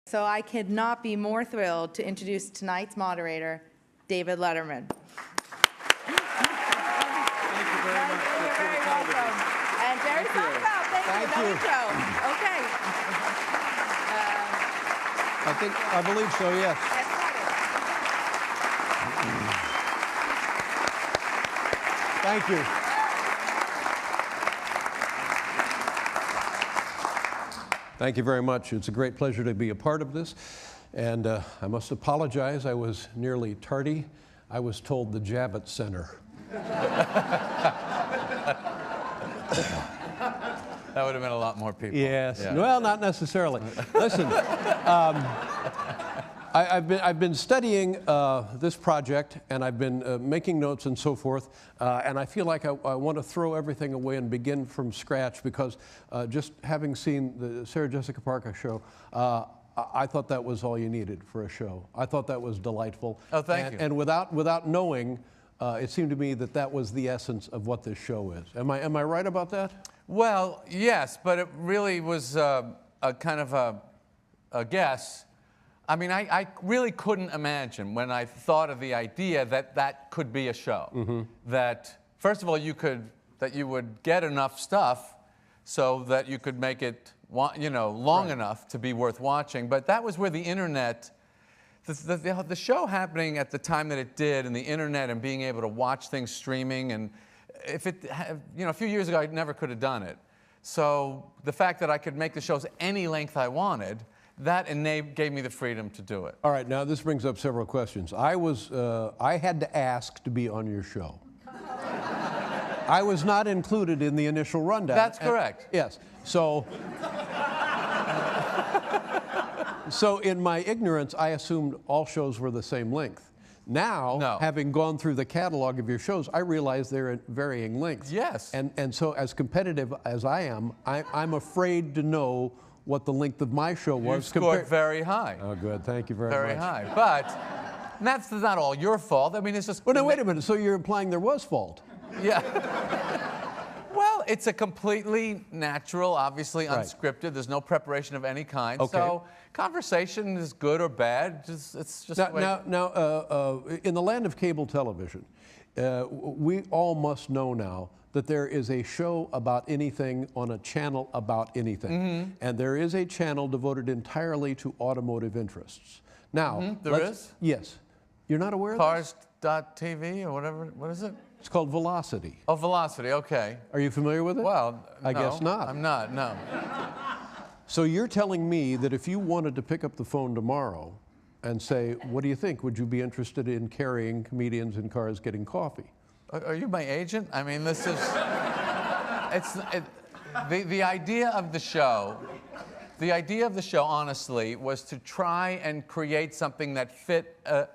So I could not be more thrilled to introduce tonight's moderator, David Letterman. Thank you very much. You're very welcome. And Jerry Seinfeld, thank you. Intro. Okay. I believe so, yes. Thank you. Thank you very much. It's a great pleasure to be a part of this. And I must apologize, I was nearly tardy. I was told the Javits Center. That would have been a lot more people. Yes. Yeah. Well, not necessarily. Listen, I've been studying this project, and I've been making notes and so forth, and I feel like I want to throw everything away and begin from scratch because just having seen the Sarah Jessica Parker show, I thought that was all you needed for a show. I thought that was delightful. Oh, thank you. And without knowing, it seemed to me that that was the essence of what this show is. Am I right about that? Well, yes, but it really was a kind of a guess. I mean, I really couldn't imagine when I thought of the idea that that could be a show. Mm-hmm. That, first of all, that you would get enough stuff so that you could make it, long enough to be worth watching. But that was where the internet, the show happening at the time that it did, and the internet and being able to watch things streaming, and if it, a few years ago, I never could have done it. So the fact that I could make the shows any length I wanted, that gave me the freedom to do it. All right, now this brings up several questions. I had to ask to be on your show. I was not included in the initial rundown. That's correct. Yes. So in my ignorance, I assumed all shows were the same length. Now, no. Having gone through the catalog of your shows, I realize they're at varying lengths. Yes. And so as competitive as I am, I'm afraid to know what the length of my show was. You scored very high. Oh, good. Thank you very much. Very high. But that's not all your fault. I mean, it's just... Well, no, wait a minute. So you're implying there was fault? Yeah. Well, it's a completely natural, obviously unscripted. Right. There's no preparation of any kind. Okay. So conversation is good or bad. It's just now, in the land of cable television, we all must know now that there is a show about anything on a channel about anything. Mm-hmm. And there is a channel devoted entirely to automotive interests. Now, there is? Yes. You're not aware of this? Cars.tv or whatever, what is it? It's called Velocity. Oh, Velocity, okay. Are you familiar with it? Well, I guess not. I'm not, no. So you're telling me that if you wanted to pick up the phone tomorrow and say, what do you think? Would you be interested in carrying comedians in cars getting coffee? Are you my agent? I mean, this is, the idea of the show, honestly, was to try and create something that fit a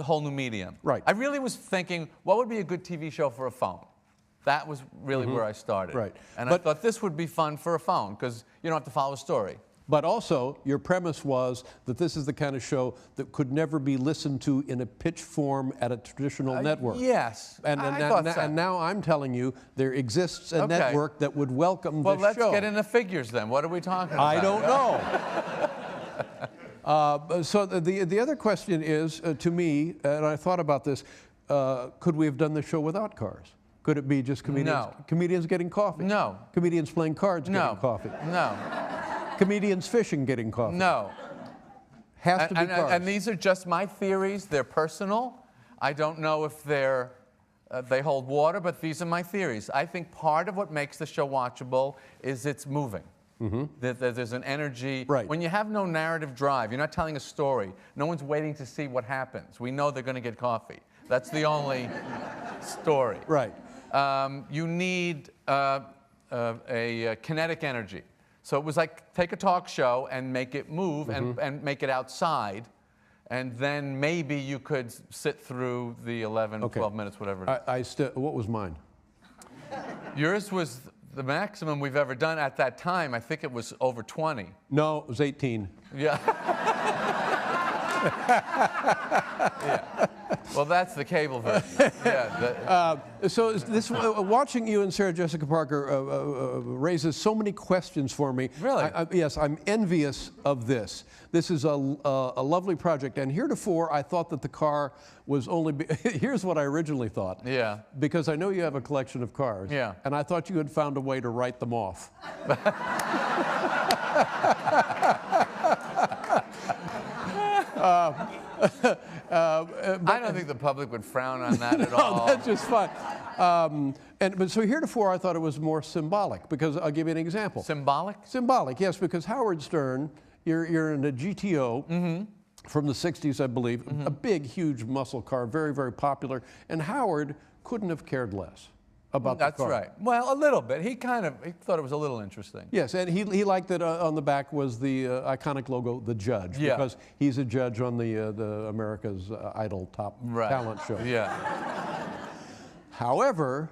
whole new medium. Right. I really was thinking, what would be a good TV show for a phone? That was really where I started. Right. And I thought this would be fun for a phone, because you don't have to follow a story. But also, your premise was that this is the kind of show that could never be listened to in a pitch form at a traditional network. Yes, and now I'm telling you, there exists a network that would welcome this show. Well, let's get into figures then. What are we talking about? I don't know. So the other question is, to me, and I thought about this, could we have done the show without cars? Could it be just comedians getting coffee? No. Comedians playing cards getting coffee? No. Comedians fishing getting coffee? No. Has to be cars. And these are just my theories. They're personal. I don't know if they hold water, but these are my theories. I think part of what makes the show watchable is it's moving. Mm-hmm. There's an energy. Right. When you have no narrative drive, you're not telling a story. No one's waiting to see what happens. We know they're going to get coffee. That's the only story. Right. You need a kinetic energy. So it was like take a talk show and make it move and make it outside, and then maybe you could sit through the 11, 12 minutes, whatever it is. What was mine? Yours was the maximum we've ever done at that time. I think it was over 20. No, it was 18. Yeah. Yeah. Well, that's the cable version. Yeah. So this watching you and Sarah Jessica Parker raises so many questions for me. Really? Yes, I'm envious of this. This is a lovely project, and heretofore I thought that the car was only. Here's what I originally thought. Yeah. Because I know you have a collection of cars. Yeah. And I thought you had found a way to write them off. I don't think the public would frown on that at all. No, that's just fine. But so heretofore, I thought it was more symbolic, because I'll give you an example. Symbolic? Symbolic, yes, because Howard Stern, you're in a GTO from the 60s, I believe, a big, huge muscle car, very, very popular, and Howard couldn't have cared less about the car. That's right. Well, a little bit. He thought it was a little interesting. Yes, and he liked that on the back was the iconic logo, the Judge, Yeah. because he's a judge on the America's Idol Top Talent show. Yeah. However,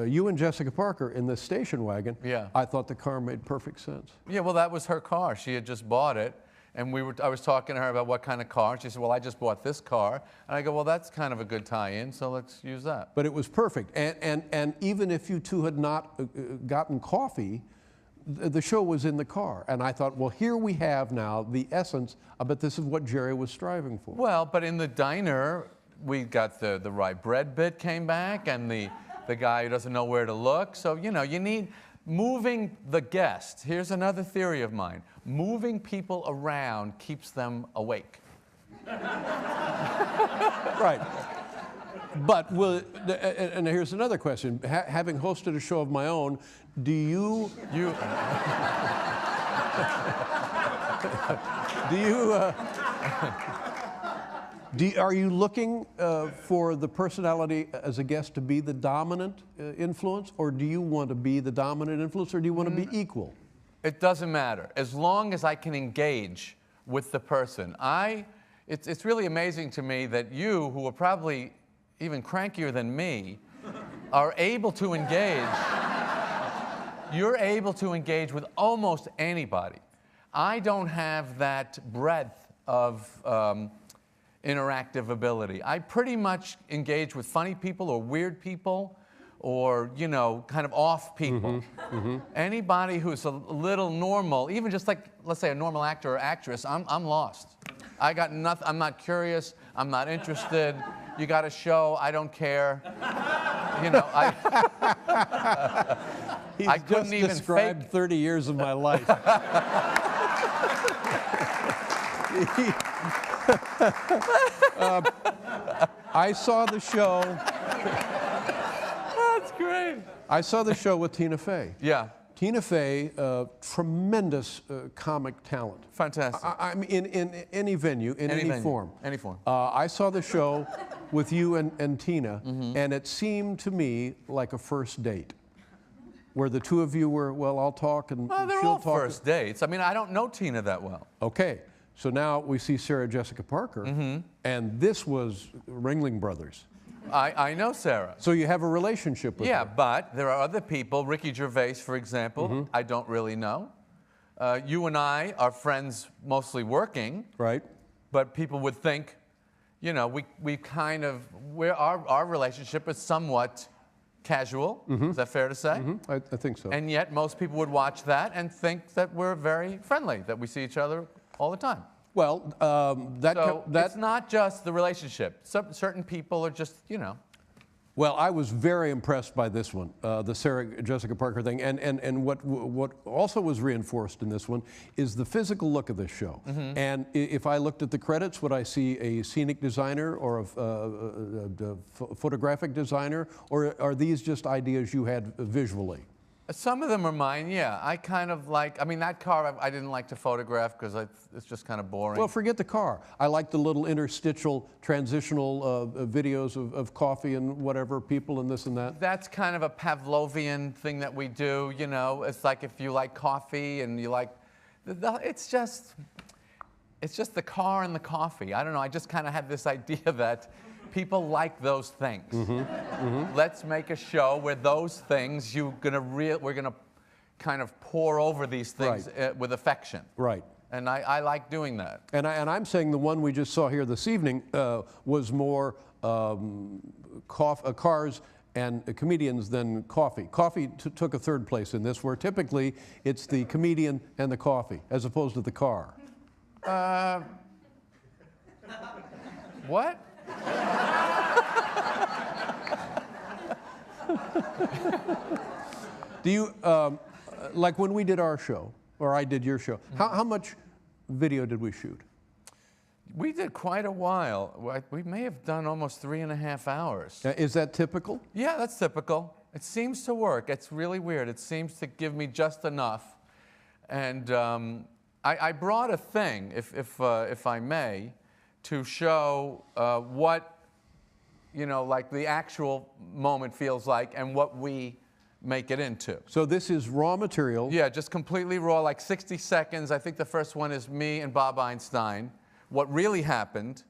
you and Jessica Parker in the station wagon, Yeah. I thought the car made perfect sense. Yeah, well, that was her car. She had just bought it. And I was talking to her about what kind of car. She said, well, I just bought this car. And I go, well, that's kind of a good tie-in, so let's use that. But it was perfect. And even if you two had not gotten coffee, the show was in the car. And I thought, well, here we have now the essence. I bet this is what Jerry was striving for. Well, but in the diner, we got the rye bread bit came back, and the guy who doesn't know where to look. So, you know, you need moving the guest. Here's another theory of mine. Moving people around keeps them awake. Right. But and here's another question. Having hosted a show of my own, do you are you looking for the personality as a guest to be the dominant influence, or do you want to be the dominant influence, or do you want to be equal? It doesn't matter. As long as I can engage with the person. It's really amazing to me that you, who are probably even crankier than me, are able to engage. You're able to engage with almost anybody. I don't have that breadth of interactive ability. I pretty much engage with funny people or weird people, or, you know, kind of off people. Anybody who's a little normal, even just like, let's say, a normal actor or actress, I'm lost. I got nothing. I'm not curious. I'm not interested. You got a show. I don't care. You know, I couldn't even described fake 30 years of my life. I saw the show. That's great. I saw the show with Tina Fey. Yeah. Tina Fey, tremendous comic talent. Fantastic. I mean, in any venue, in any venue, form. any form. I saw the show with you and Tina, and it seemed to me like a first date, where the two of you were, well, I'll talk and Well, they're she'll all talk. first dates. I mean, I don't know Tina that well. Okay, so now we see Sarah Jessica Parker, and this was Ringling Brothers. I know Sarah. So you have a relationship with Yeah, her. but there are other people. Ricky Gervais, for example, I don't really know. You and I are friends mostly working. Right. But people would think, you know, our relationship is somewhat casual. Is that fair to say? I think so. And yet most people would watch that and think that we're very friendly, that we see each other all the time. Well, So it's not just the relationship. Certain people are just, you know. Well, I was very impressed by this one, the Sarah Jessica Parker thing, and what also was reinforced in this one is the physical look of this show. And if I looked at the credits, would I see a scenic designer or a photographic designer, or are these just ideas you had visually? Some of them are mine, yeah. I kind of like, I mean, that car I didn't like to photograph because it's just kind of boring. Well, forget the car. I like the little interstitial, transitional videos of coffee and whatever, people and this and that. That's kind of a Pavlovian thing that we do, you know. It's like if you like coffee and you like, it's just the car and the coffee. I don't know, I just kind of had this idea that people like those things. Let's make a show where those things we're gonna kind of pour over these things with affection. Right. And I like doing that. And I'm saying the one we just saw here this evening was more cars and comedians than coffee. Coffee took a third place in this, where typically it's the comedian and the coffee, as opposed to the car. What? Do you, like when we did our show, or I did your show, how much video did we shoot? We did quite a while. We may have done almost 3.5 hours. Is that typical? Yeah, that's typical. It seems to work. It's really weird. It seems to give me just enough. And I brought a thing, if I may, to show what, you know, like the actual moment feels like and what we make it into. So this is raw material. Yeah, just completely raw, like 60 seconds. I think the first one is me and Bob Einstein. What really happened,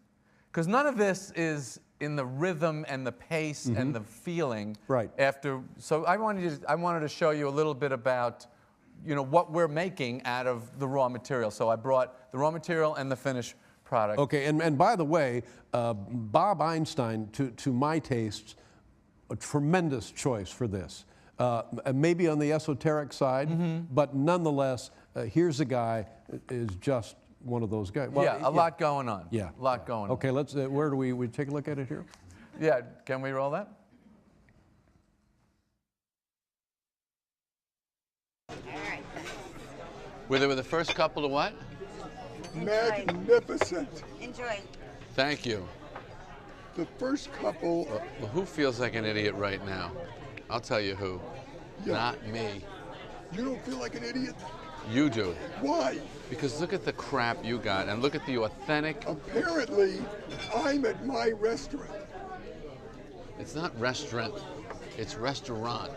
because none of this is in the rhythm and the pace and the feeling. Right. After, so I wanted to show you a little bit about, you know, what we're making out of the raw material. So I brought the raw material and the finished product. Okay, and by the way, Bob Einstein, to my tastes, a tremendous choice for this. Maybe on the esoteric side, but nonetheless, here's a guy is just one of those guys. Well, yeah, a lot going on. Yeah. A lot going on. Okay, let's, where do we take a look at it here? Yeah, can we roll that? Were they the first couple to what? Magnificent. Enjoy. Thank you. The first couple. Well, who feels like an idiot right now? I'll tell you who. Yeah. Not me. You don't feel like an idiot? You do. Why? Because look at the crap you got, and look at the authentic. Apparently, I'm at my restaurant. It's not restaurant, it's restaurant.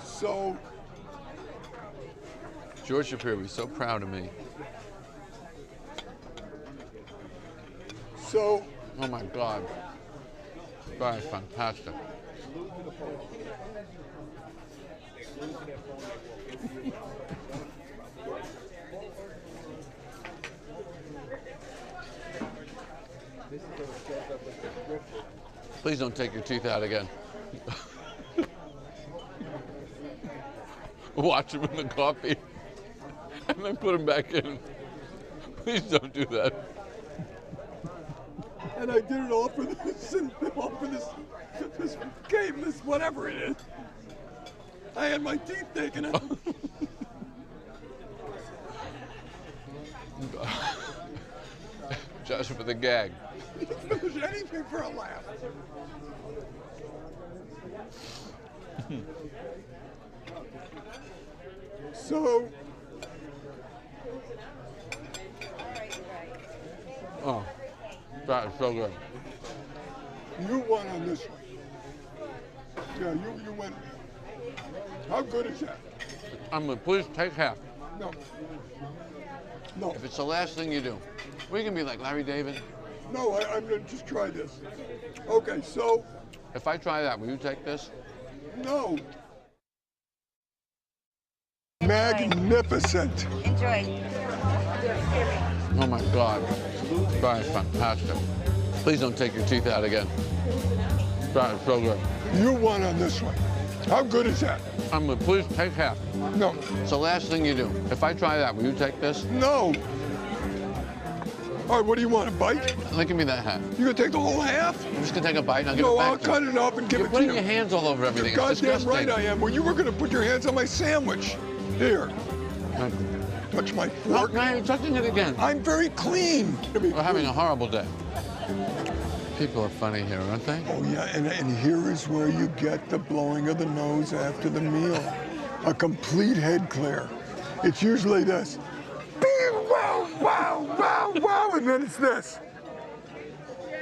So, George Shapiro would be so proud of me. so, Oh my God. That is fantastic. Please don't take your teeth out again. Watch them in the coffee and then put them back in. Please don't do that. and I did it all for this, and all for this game, this whatever it is. I had my teeth taken out. Just for the gag. Finish anything for a laugh. So, Oh, that is so good. you won on this one. Yeah, you went. How good is that? Please take half. No. No. If it's the last thing you do, we can be like Larry David. No, I'm going to just try this. Okay, so, If I try that, will you take this? no. Magnificent. Enjoy. Oh my God. That is fantastic. Please don't take your teeth out again. That is so good. You won on this one. How good is that? Please take half. No. It's the last thing you do. If I try that, will you take this? No. All right, what do you want, a bite? Then give me that half. You gonna take the whole half? I'm just gonna take a bite and I'll give No, it back I'll to cut you. it up and give You're it to putting you. your hands all over everything. You're It's goddamn disgusting. right I am. Well, you were gonna put your hands on my sandwich. Here. Touch my Oh, fork. now you're touching it again. I'm very clean. We're having a horrible day. People are funny here, aren't they? Oh, yeah, and here is where you get the blowing of the nose after the meal. A complete head clear. It's usually this. Wow, wow, wow, wow, and then it's this.